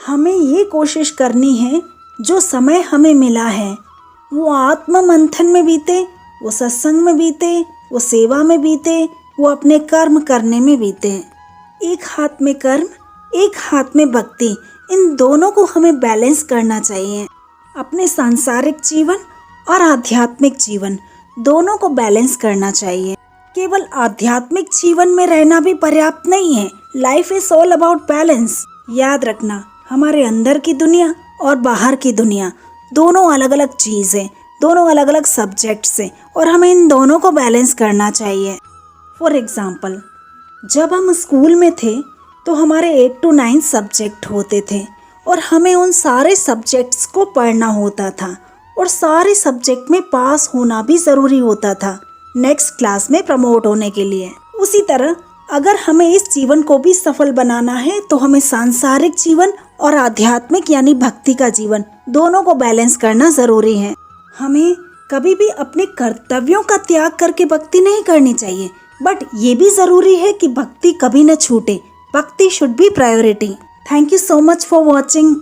हमें ये कोशिश करनी है जो समय हमें मिला है वो आत्म मंथन में बीते, वो सत्संग में बीते, वो सेवा में बीते, वो अपने कर्म करने में बीते। एक हाथ में कर्म, एक हाथ में भक्ति, इन दोनों को हमें बैलेंस करना चाहिए। अपने सांसारिक जीवन और आध्यात्मिक जीवन दोनों को बैलेंस करना चाहिए। केवल आध्यात्मिक जीवन में रहना भी पर्याप्त नहीं है। Life is all about balance. याद रखना, हमारे अंदर की दुनिया और बाहर की दुनिया दोनों अलग अलग चीज़ है, दोनों अलग अलग सब्जेक्ट्स हैं और हमें इन दोनों को बैलेंस करना चाहिए। फॉर एग्जाम्पल, जब हम स्कूल में थे तो हमारे 8 to 9 सब्जेक्ट होते थे और हमें उन सारे सब्जेक्ट्स को पढ़ना होता था और सारे सब्जेक्ट में पास होना भी ज़रूरी होता था नेक्स्ट क्लास में प्रमोट होने के लिए। उसी तरह अगर हमें इस जीवन को भी सफल बनाना है तो हमें सांसारिक जीवन और आध्यात्मिक यानी भक्ति का जीवन दोनों को बैलेंस करना ज़रूरी है। हमें कभी भी अपने कर्तव्यों का त्याग करके भक्ति नहीं करनी चाहिए, बट ये भी ज़रूरी है कि भक्ति कभी न छूटे। भक्ति should be priority. Thank you so much for watching.